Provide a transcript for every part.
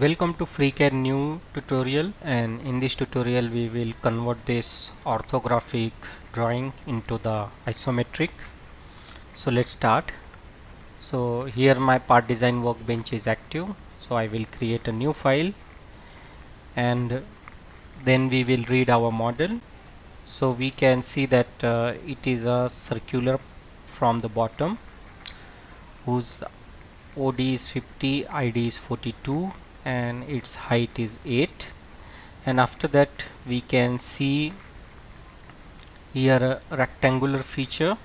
Welcome to FreeCAD new tutorial, and in this tutorial we will convert this orthographic drawing into the isometric. So let's start. So here my part design workbench is active, so I will create a new file and then we will read our model. So we can see that it is a circular from the bottom whose OD is 50, ID is 42 and its height is 8. And after that we can see here a rectangular feature.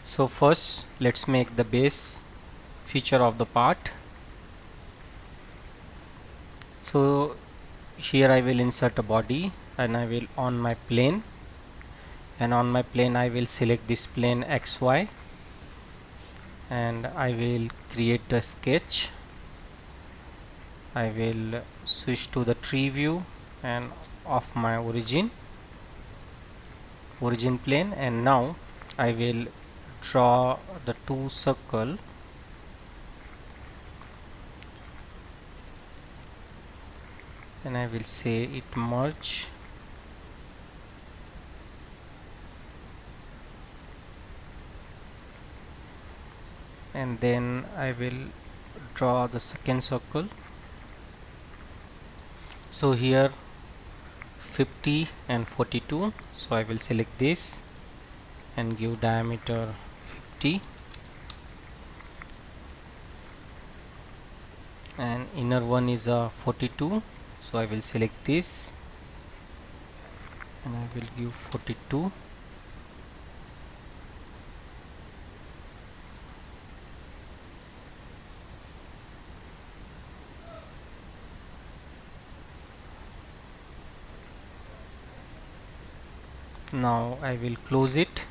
So first let's make the base feature of the part. So here I will insert a body and I will on my plane, and on my plane I will select this plane XY and I will create a sketch. I will switch to the tree view and of my origin plane, and now I will draw the two circle and I will say it merge, and then I will draw the second circle. So here 50 and 42, so I will select this and give diameter 50, and inner one is a 42, so I will select this and I will give 42. Now I will close it.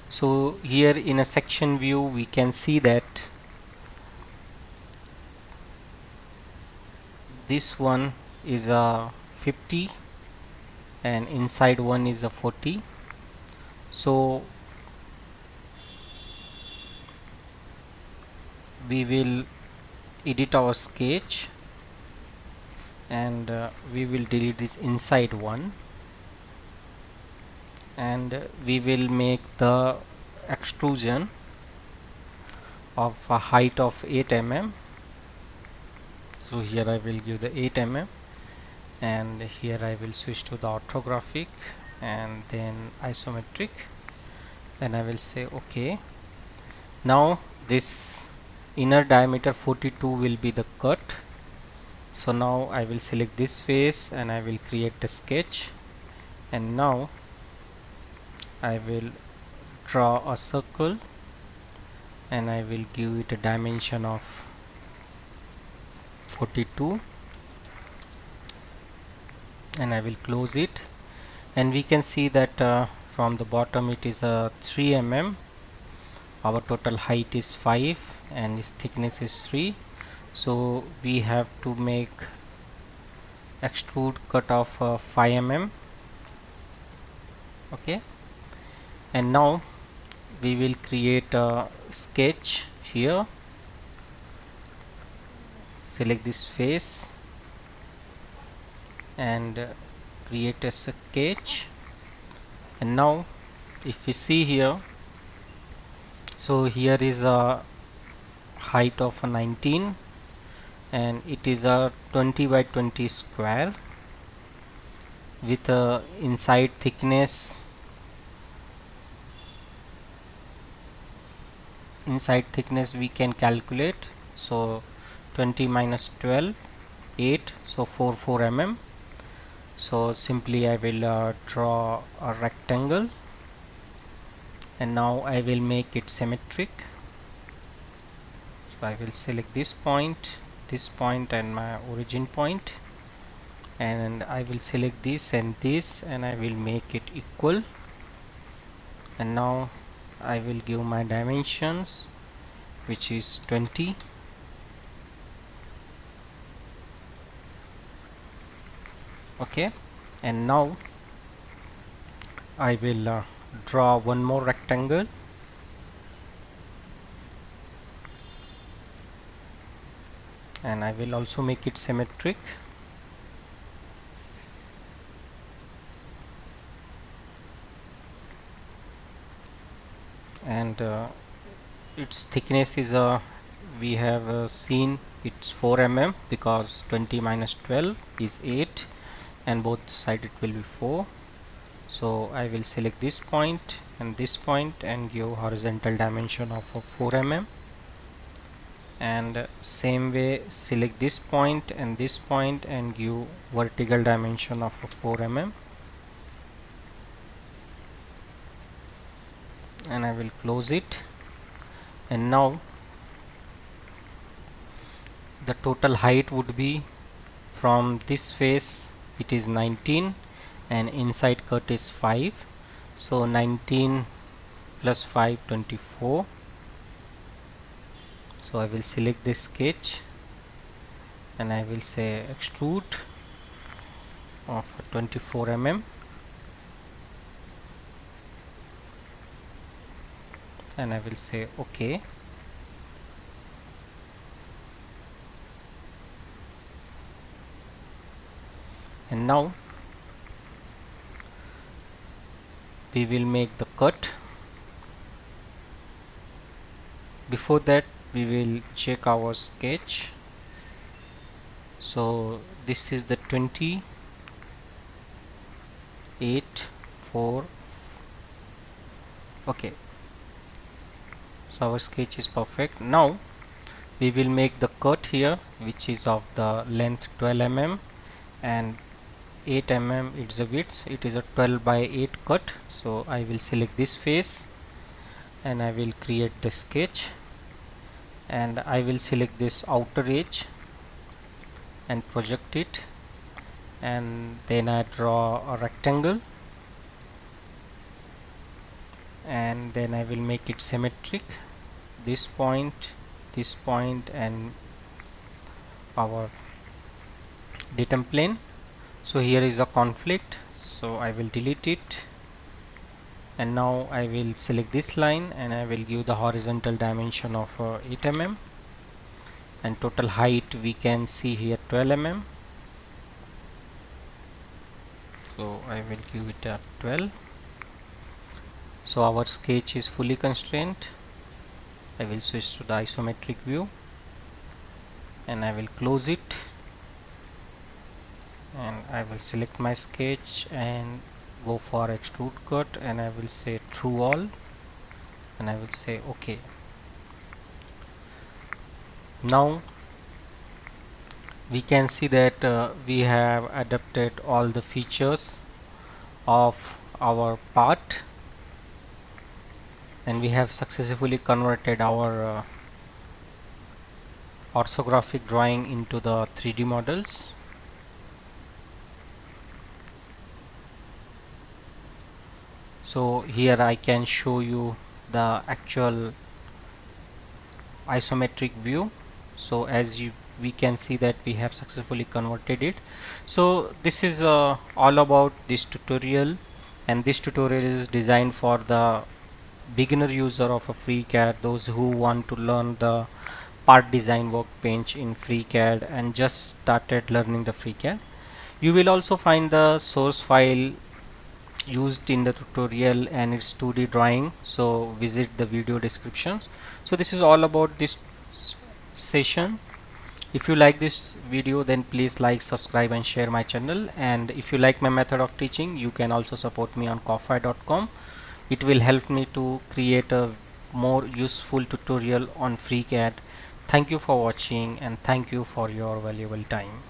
So here in a section view we can see that this one is a 50 and inside one is a 40. So we will edit our sketch and we will delete this inside one, and we will make the extrusion of a height of 8 mm. So here I will give the 8 mm, and here I will switch to the orthographic and then isometric, and I will say OK. Now this inner diameter 42 will be the cut. So now I will select this face and I will create a sketch, and now I will draw a circle and I will give it a dimension of 42 and I will close it, and we can see that from the bottom it is a 3 mm. Our total height is 5 and its thickness is 3, so we have to make extrude cut of 5 mm. Okay, and now we will create a sketch here. Select this face and create a sketch, and now if we see here, so here is a height of 19 and it is a 20 by 20 square with a inside thickness we can calculate. So 20 minus 12, 8, so 4 mm. So simply I will draw a rectangle, and now I will make it symmetric. So I will select this point and my origin point, and I will select this and this and I will make it equal, and now I will give my dimensions, which is 20. Okay, and now I will draw one more rectangle, and I will also make it symmetric. And its thickness is we have seen it's 4 mm because 20 minus 12 is 8 and both side it will be 4. So I will select this point and give horizontal dimension of 4 mm, and same way select this point and give vertical dimension of 4 mm, and I will close it. And now the total height would be from this face it is 19 and inside cut is 5, so 19 plus 5 24. So I will select this sketch and I will say extrude of 24 mm, and I will say OK. And now we will make the cut. Before that we will check our sketch. So this is the 28 4. Okay, so our sketch is perfect. Now we will make the cut here, which is of the length 12 mm and 8 mm it's the width. It is a 12 by 8 cut. So I will select this face and I will create the sketch, and I will select this outer edge and project it, and then I draw a rectangle, and then I will make it symmetric, this point, and our datum plane. So here is a conflict, so I will delete it. And now I will select this line and I will give the horizontal dimension of 8 mm, and total height we can see here 12 mm. So I will give it a 12. So our sketch is fully constrained. I will switch to the isometric view and I will close it, and I will select my sketch and go for extrude cut, and I will say true all, and I will say OK. Now we can see that we have adapted all the features of our part, and we have successfully converted our orthographic drawing into the 3D models. So here I can show you the actual isometric view. So as we can see that we have successfully converted it. So this is all about this tutorial, and this tutorial is designed for the beginner user of a FreeCAD, those who want to learn the part design workbench in FreeCAD and just started learning the FreeCAD. You will also find the source file used in the tutorial and its 2D drawing, so visit the video descriptions. So this is all about this session. If you like this video, then please like, subscribe and share my channel, and if you like my method of teaching, you can also support me on ko-fi.com. It will help me to create a more useful tutorial on FreeCAD. Thank you for watching, and thank you for your valuable time.